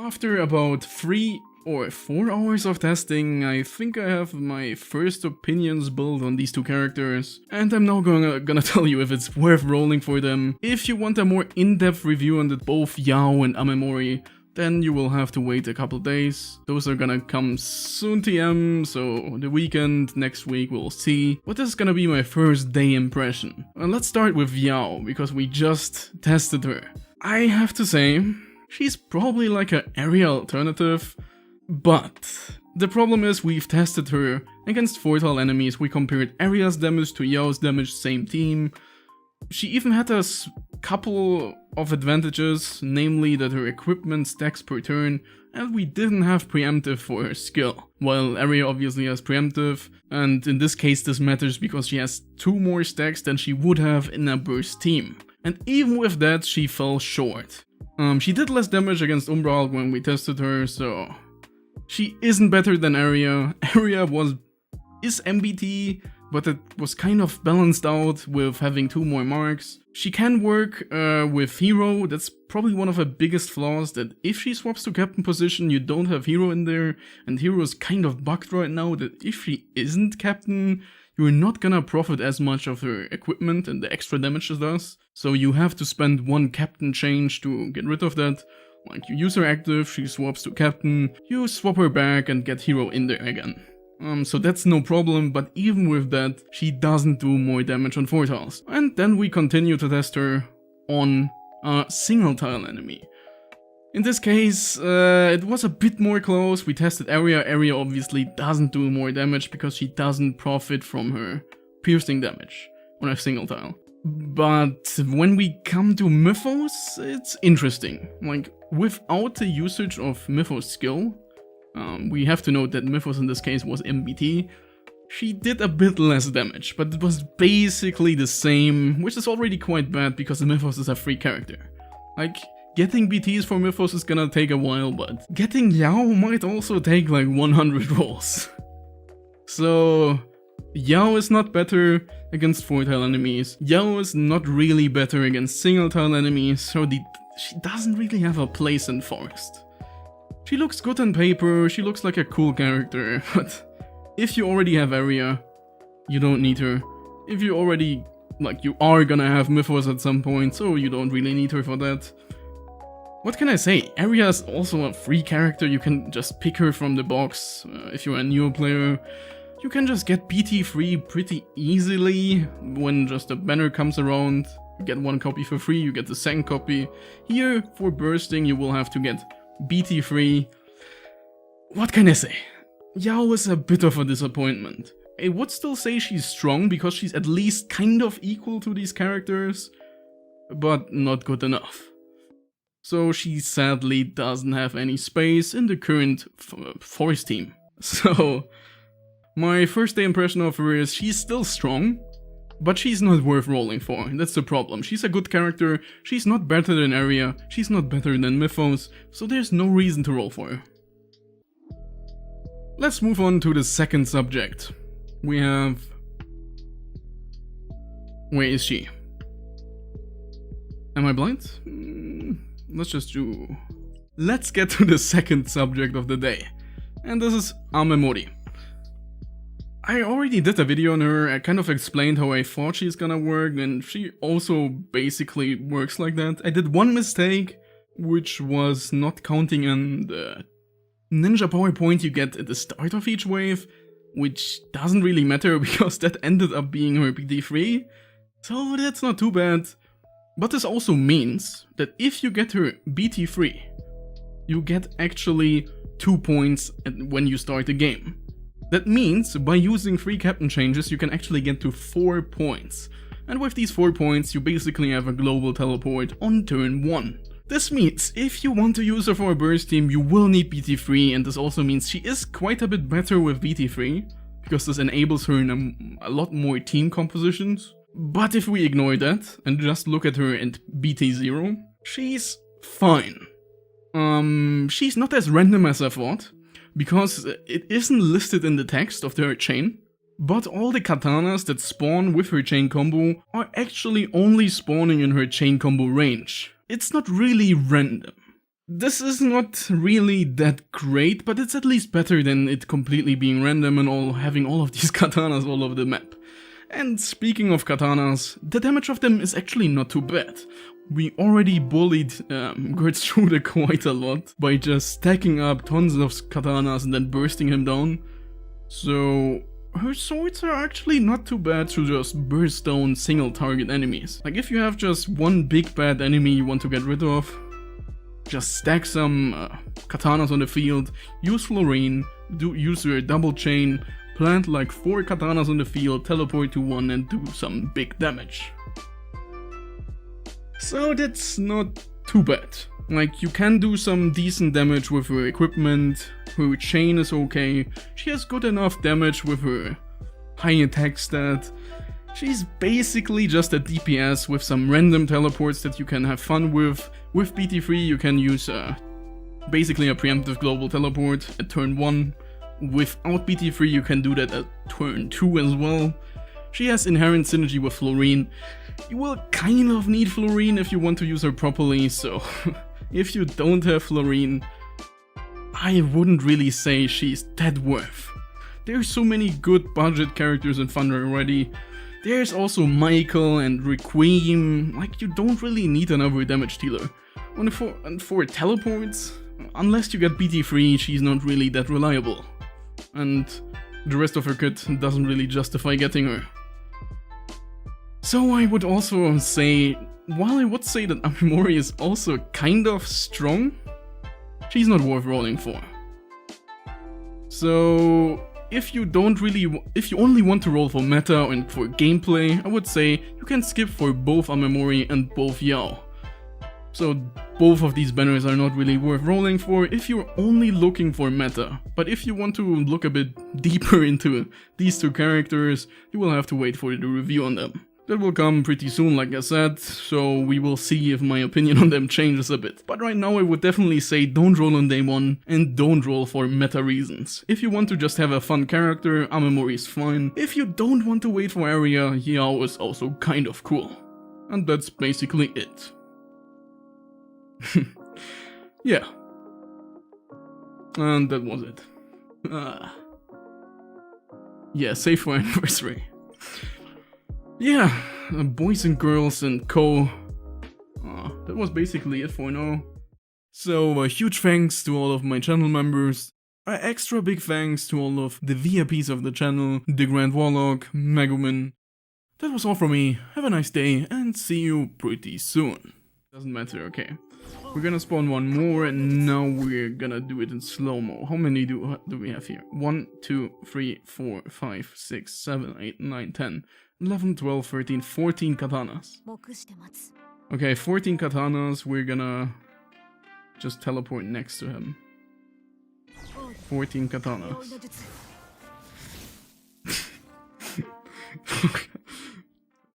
After about 3 or 4 hours of testing, I think I have my first opinions built on these two characters, and I'm now gonna tell you if it's worth rolling for them. If you want a more in-depth review on both Yao and Amemori, then you will have to wait a couple days. Those are gonna come soon TM, so the weekend, next week we'll see. But this is gonna be my first day impression. And let's start with Yao, because we just tested her. I have to say, she's probably like an area alternative, but the problem is we've tested her against Fortile enemies. We compared Aria's damage to Yao's damage, same team. She even had a couple of advantages, namely that her equipment stacks per turn, and we didn't have preemptive for her skill, while Aria obviously has preemptive, and in this case this matters because she has 2 more stacks than she would have in a burst team. And even with that, she fell short. She did less damage against Umbra Hulk when we tested her, so she isn't better than Aria. Aria is MBT, but it was kind of balanced out with having 2 more marks. She can work with Hero. That's probably one of her biggest flaws, that if she swaps to Captain position, you don't have Hero in there, and Hero is kind of bugged right now that if she isn't Captain, you're not gonna profit as much of her equipment and the extra damage she does. So you have to spend 1 Captain change to get rid of that. Like, you use her active, she swaps to Captain, you swap her back and get Hero in there again. So that's no problem, but even with that, she doesn't do more damage on Fortiles. And then we continue to test her on a single tile enemy. In this case, it was a bit more close. We tested Aria. Aria obviously doesn't do more damage because she doesn't profit from her piercing damage on a single tile. But when we come to Mythos, it's interesting. Like, without the usage of Mythos skill, we have to note that Mythos in this case was MBT, she did a bit less damage, but it was basically the same, which is already quite bad because Mythos is a free character. Like, getting BTs for Mythos is gonna take a while, but getting Yao might also take like 100 rolls. So Yao is not better against 4-tile enemies, Yao is not really better against single-tile enemies, so she doesn't really have a place in Forest. She looks good on paper, she looks like a cool character, but if you already have Aria, you don't need her. If you already, you are gonna have Mythos at some point, so you don't really need her for that. What can I say? Aria is also a free character, you can just pick her from the box. If you're a newer player, you can just get BT free pretty easily when just a banner comes around. You get 1 copy for free, you get the 2nd copy. Here, for bursting, you will have to get BT free. What can I say? Yao is a bit of a disappointment. I would still say she's strong because she's at least kind of equal to these characters, but not good enough. So she sadly doesn't have any space in the current Forest team. So my first day impression of her is she's still strong, but she's not worth rolling for. That's the problem. She's a good character, she's not better than Aria, she's not better than Mythos, so there's no reason to roll for her. Let's move on to the second subject. We have... Where is she? Am I blind? Let's get to the second subject of the day. And this is Amemori. I already did a video on her, I kind of explained how I thought she's gonna work, and she also basically works like that. I did 1 mistake, which was not counting on the ninja power point you get at the start of each wave, which doesn't really matter because that ended up being her BT3, so that's not too bad. But this also means that if you get her BT3, you get actually 2 points when you start the game. That means, by using 3 captain changes, you can actually get to 4 points. And with these 4 points, you basically have a global teleport on turn 1. This means, if you want to use her for a burst team, you will need BT3, and this also means she is quite a bit better with BT3, because this enables her in a lot more team compositions. But if we ignore that, and just look at her at BT0, she's fine. She's not as random as I thought, because it isn't listed in the text of her chain, but all the katanas that spawn with her chain combo are actually only spawning in her chain combo range. It's not really random. This is not really that great, but it's at least better than it completely being random and having all of these katanas all over the map. And speaking of katanas, the damage of them is actually not too bad. We already bullied Gertrude quite a lot by just stacking up tons of katanas and then bursting him down. So her swords are actually not too bad to just burst down single target enemies. Like if you have just one big bad enemy you want to get rid of, just stack some katanas on the field, use Florine, use your double chain, plant like 4 katanas on the field, teleport to one and do some big damage. So that's not too bad. Like you can do some decent damage with her equipment, her chain is okay, she has good enough damage with her high attack stat. She's basically just a DPS with some random teleports that you can have fun with. With BT3 you can use basically a preemptive global teleport at turn 1. Without BT3 you can do that at turn 2 as well. She has inherent synergy with Florine. You will kind of need Florine if you want to use her properly, so if you don't have Florine, I wouldn't really say she's that worth. There's so many good budget characters in Thunder already. There's also Michael and Requiem, like you don't really need another damage dealer. And for teleports, unless you get BT3, she's not really that reliable. And the rest of her kit doesn't really justify getting her. So I would also say, while I would say that Amemori is also kind of strong, she's not worth rolling for. So if you only want to roll for meta and for gameplay, I would say you can skip for both Amemori and both Yao. So both of these banners are not really worth rolling for if you're only looking for meta. But if you want to look a bit deeper into these two characters, you will have to wait for the review on them. That will come pretty soon, like I said, so we will see if my opinion on them changes a bit. But right now I would definitely say don't roll on day 1 and don't roll for meta reasons. If you want to just have a fun character, Amemori is fine. If you don't want to wait for area, Yao is also kind of cool. And that's basically it. Yeah. And that was it. Yeah, save for anniversary. Yeah, boys and girls and co. That was basically it for now. So a huge thanks to all of my channel members. An extra big thanks to all of the VIPs of the channel, the Grand Warlock, Megumin. That was all from me. Have a nice day and see you pretty soon. Doesn't matter, okay. We're gonna spawn one more and now we're gonna do it in slow-mo. How many do we have here? 1, 2, 3, 4, 5, 6, 7, 8, 9, 10, 11, 12, 13, 14 katanas. Okay, 14 katanas. We're gonna just teleport next to him. 14 katanas.